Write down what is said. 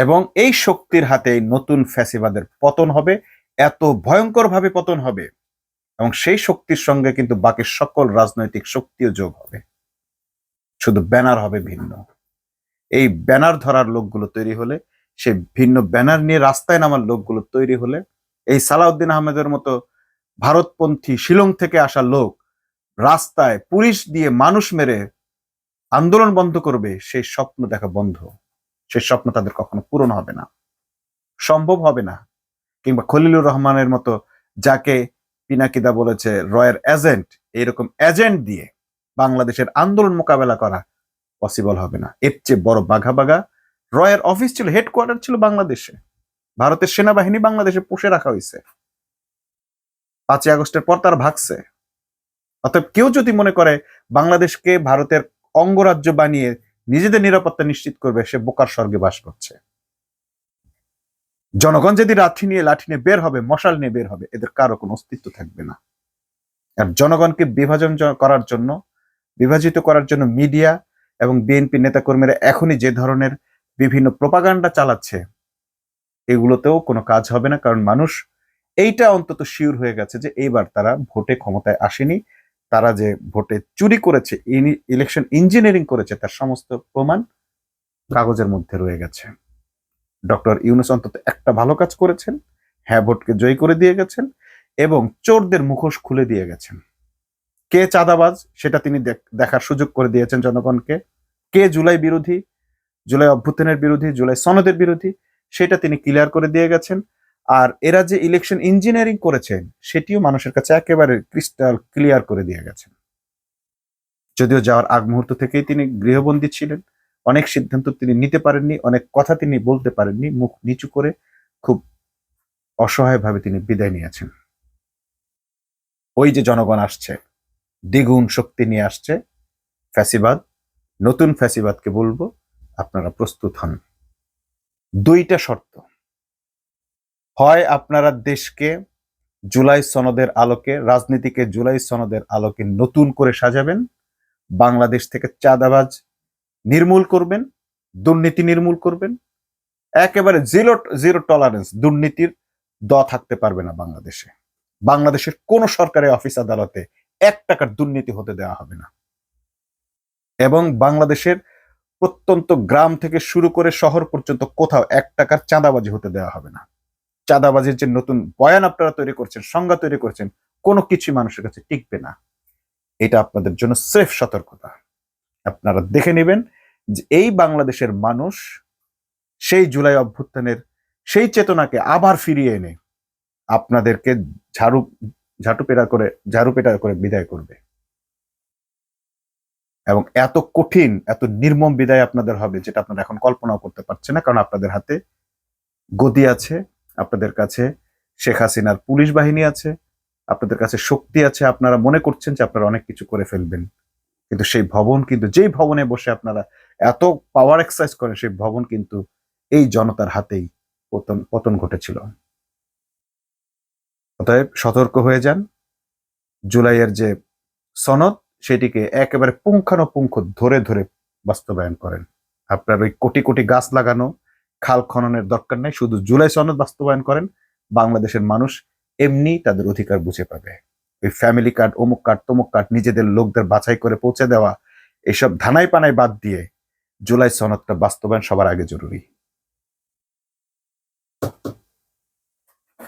এবং এই শক্তির হাতে নতুন ফ্যাসিবাদের পতন হবে, এত ভয়ঙ্করভাবে পতন হবে এবং সেই শক্তির সঙ্গে কিন্তু বাকি সকল রাজনৈতিক শক্তিও যোগ হবে, শুধু ব্যানার হবে ভিন্ন। এই ব্যানার ধরার লোকগুলো তৈরি হলে, সে ভিন্ন ব্যানার নিয়ে রাস্তায় নামার লোকগুলো তৈরি হলে, এই সালাউদ্দিন আহমেদের মতো ভারতপন্থী শিলং থেকে আসা লোক রাস্তায় পুলিশ দিয়ে মানুষ মেরে আন্দোলন বন্ধ করবে, সেই স্বপ্ন দেখা বন্ধ। সেই স্বপ্ন তাদের কখনো পূরণ হবে না, সম্ভব হবে না। কিংবা খলিলুর রহমানের মতো, যাকে পিনাকিদা বলেছে রয়ের এজেন্ট, এইরকম এজেন্ট দিয়ে বাংলাদেশের আন্দোলন মোকাবেলা করা পসিবল হবে না। এর চেয়ে বড় বাঘা বাঘা রয়ের অফিস ছিল, হেডকোয়ার্টার ছিল বাংলাদেশে, ভারতের সেনাবাহিনী বাংলাদেশে পুষে রাখা হয়েছে। 5ই আগস্টের পর তারা ভাগছে। অতএব কেউ যদি মনে করে বাংলাদেশকে ভারতের অঙ্গরাজ্য বানিয়ে নিজেদের নিরাপত্তা নিশ্চিত করবে, সে বোকার স্বর্গে বাস করছে। জনগণ যদি লাঠি নিয়ে বের হবে, মশাল নিয়ে বের হবে, এদের কারো কোনো অস্তিত্ব থাকবে না। আর জনগণকে বিভাজিত করার জন্য মিডিয়া এবং বিএনপি নেতাকর্মীরা এখনই যে ধরনের বিভিন্ন প্রোপাগান্ডা চালাচ্ছে, এগুলোতেও কোনো কাজ হবে না। কারণ মানুষ এইটা অন্তত শিওর হয়ে গেছে যে এইবার তারা ভোটে ক্ষমতায় আসেনি, তারা যে ভোটে চুরি করেছে, ইলেকশন ইঞ্জিনিয়ারিং করেছে, তার সমস্ত প্রমাণ কাগজের মধ্যে রয়ে গেছে। ডক্টর ইউনূস অন্তত একটা ভালো কাজ করেছেন, হ্যাঁ ভোটকে জয়ী করে দিয়ে গেছেন এবং চোরদের মুখোশ খুলে দিয়ে গেছেন। কে চাঁদাবাজ সেটা তিনি দেখার সুযোগ করে দিয়েছেন জনগণকে। কে জুলাই বিরোধী, জুলাই অভ্যুত্থানের বিরোধী, জুলাই সনদের বিরোধী, সেটা তিনি ক্লিয়ার করে দিয়ে গেছেন। আর এরা যে ইলেকশন ইঞ্জিনিয়ারিং করেছেন, সেটিও মানুষের কাছে একেবারে ক্রিস্টাল ক্লিয়ার করে দিয়ে গেছেন। যদিও যাওয়ার আগ মুহূর্ত থেকেই তিনি গৃহবন্দী ছিলেন, অনেক সিদ্ধান্ত তিনি নিতে পারেননি, অনেক কথা তিনি বলতে পারেননি, মুখ নিচু করে খুব অসহায়ভাবে তিনি বিদায় নিয়েছেন। ওই যে জনগণ আসছে, দ্বিগুণ শক্তি নিয়ে আসছে, ফ্যাসিবাদ, নতুন ফ্যাসিবাদকে বলবো আপনারা প্রস্তুত হন। 2টা শর্ত, হয় আপনারা দেশকে জুলাই সনদের আলোকে, রাজনীতিকে জুলাই সনদের আলোকে নতুন করে সাজাবেন, বাংলাদেশ থেকে চাঁদাবাজ নির্মূল করবেন, দুর্নীতি নির্মূল করবেন, একেবারে জিরো টলারেন্স, দুর্নীতির থাকতে পারবে না বাংলাদেশে। বাংলাদেশের কোন সরকারি অফিস আদালতে 1 টাকার দুর্নীতি হতে দেওয়া হবে না এবং বাংলাদেশের প্রত্যন্ত গ্রাম থেকে শুরু করে শহর পর্যন্ত কোথাও 1 টাকার চাঁদাবাজি হতে দেওয়া হবে না। চাঁদাবাজির যে নতুন বয়ান আপনারা তৈরি করছেন, সংজ্ঞা তৈরি করছেন, কোনো কিছু মানুষের কাছে টিকবে না। এটা আপনাদের জন্য সেফ সতর্কতা। আপনারা দেখে নেবেন যে এই বাংলাদেশের মানুষ সেই জুলাই অভ্যুত্থানের সেই চেতনাকে আবার ফিরিয়ে এনে আপনাদেরকে ঝাড়ুপেটা করে বিদায় করবে এবং এত কঠিন, এত নির্মম বিদায় আপনাদের হবে যেটা আপনারা এখন কল্পনাও করতে পারছেন না। কারণ আপনাদের হাতে গদি আছে, আপনাদের কাছে শেখ হাসিনার পুলিশ বাহিনী আছে, আপনাদের কাছে শক্তি আছে, আপনারা মনে করছেন যে আপনারা অনেক কিছু করে ফেলবেন। কিন্তু সেই ভবন, কিন্তু যেই ভবনে বসে আপনারা এত পাওয়ার এক্সারসাইজ করেন, সেই ভবন কিন্তু এই জনতার হাতেই পতন ঘটেছিল। অতএব সতর্ক হয়ে যান। জুলাইয়ের যে সনদ, সেটিকে একেবারে পুঙ্খানুপুঙ্খ ধরে ধরে বাস্তবায়ন করেন। আপনার ওই কোটি কোটি গাছ লাগানো, খাল খননের দরকার নেই, শুধু জুলাই সনদ বাস্তবায়ন করেন, বাংলাদেশের মানুষ এমনি তাদের অধিকার বুঝে পাবে। ওই ফ্যামিলি কার্ড, অমুক কার্ড, তমুক কার্ড, নিজেদের লোকদের বাছাই করে পৌঁছে দেওয়া, এসব ধানাই পানাই বাদ দিয়ে জুলাই সনদটা বাস্তবায়ন সবার আগে জরুরি।